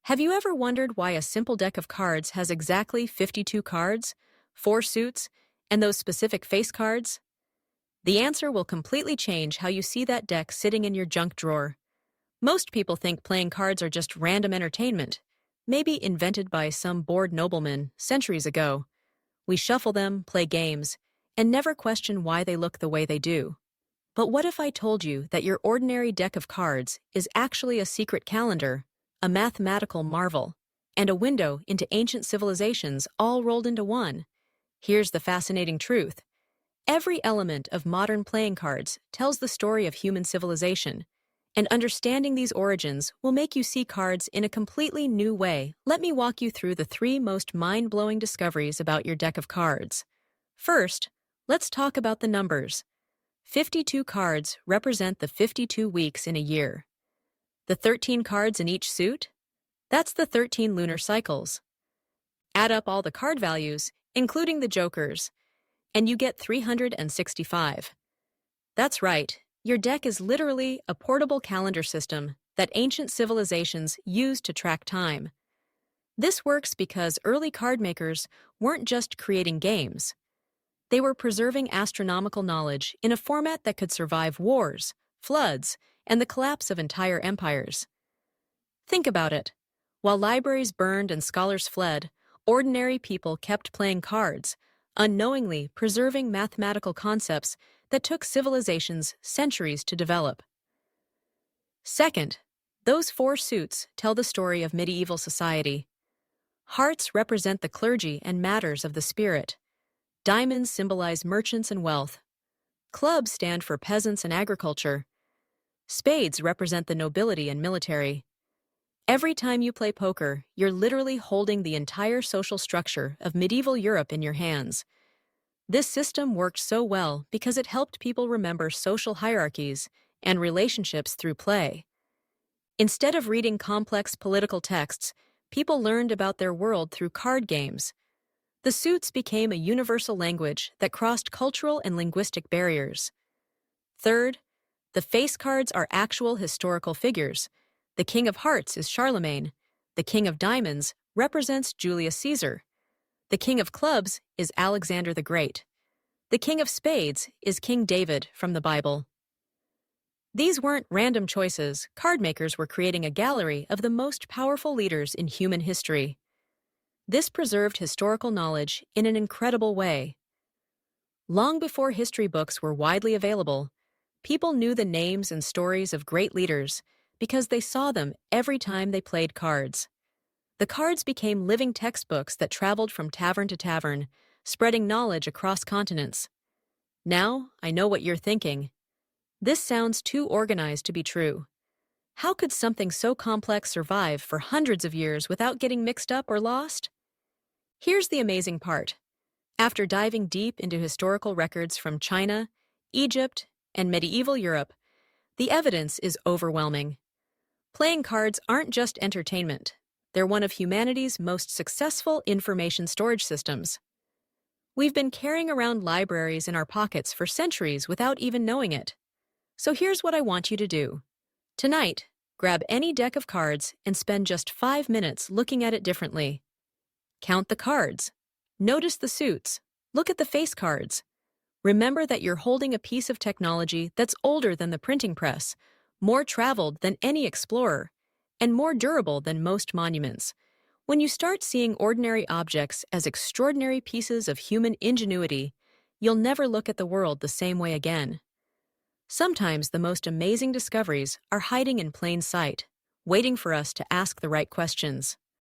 Have you ever wondered why a simple deck of cards has exactly 52 cards, 4 suits, and those specific face cards? The answer will completely change how you see that deck sitting in your junk drawer. Most people think playing cards are just random entertainment, maybe invented by some bored nobleman centuries ago. We shuffle them, play games, and never question why they look the way they do. But what if I told you that your ordinary deck of cards is actually a secret calendar, a mathematical marvel, and a window into ancient civilizations all rolled into one? Here's the fascinating truth. Every element of modern playing cards tells the story of human civilization, and understanding these origins will make you see cards in a completely new way. Let me walk you through the 3 most mind-blowing discoveries about your deck of cards. First, let's talk about the numbers. 52 cards represent the 52 weeks in a year. The 13 cards in each suit? That's the 13 lunar cycles. Add up all the card values, including the jokers, and you get 365. That's right, your deck is literally a portable calendar system that ancient civilizations used to track time. This works because early card makers weren't just creating games. They were preserving astronomical knowledge in a format that could survive wars, floods, and the collapse of entire empires. Think about it. While libraries burned and scholars fled, ordinary people kept playing cards, unknowingly preserving mathematical concepts that took civilizations centuries to develop. Second, those 4 suits tell the story of medieval society. Hearts represent the clergy and matters of the spirit. Diamonds symbolize merchants and wealth. Clubs stand for peasants and agriculture. Spades represent the nobility and military. Every time you play poker, you're literally holding the entire social structure of medieval Europe in your hands. This system worked so well because it helped people remember social hierarchies and relationships through play. Instead of reading complex political texts, people learned about their world through card games. The suits became a universal language that crossed cultural and linguistic barriers. Third, the face cards are actual historical figures. The King of Hearts is Charlemagne. The King of Diamonds represents Julius Caesar. The King of Clubs is Alexander the Great. The King of Spades is King David from the Bible. These weren't random choices. Card makers were creating a gallery of the most powerful leaders in human history. This preserved historical knowledge in an incredible way. Long before history books were widely available, people knew the names and stories of great leaders because they saw them every time they played cards. The cards became living textbooks that traveled from tavern to tavern, spreading knowledge across continents. Now, I know what you're thinking. This sounds too organized to be true. How could something so complex survive for hundreds of years without getting mixed up or lost? Here's the amazing part. After diving deep into historical records from China, Egypt, and medieval Europe, the evidence is overwhelming. Playing cards aren't just entertainment. They're one of humanity's most successful information storage systems. We've been carrying around libraries in our pockets for centuries without even knowing it. So here's what I want you to do. Tonight, grab any deck of cards and spend just 5 minutes looking at it differently. Count the cards. Notice the suits. Look at the face cards. Remember that you're holding a piece of technology that's older than the printing press, more traveled than any explorer, and more durable than most monuments. When you start seeing ordinary objects as extraordinary pieces of human ingenuity, you'll never look at the world the same way again. Sometimes the most amazing discoveries are hiding in plain sight, waiting for us to ask the right questions.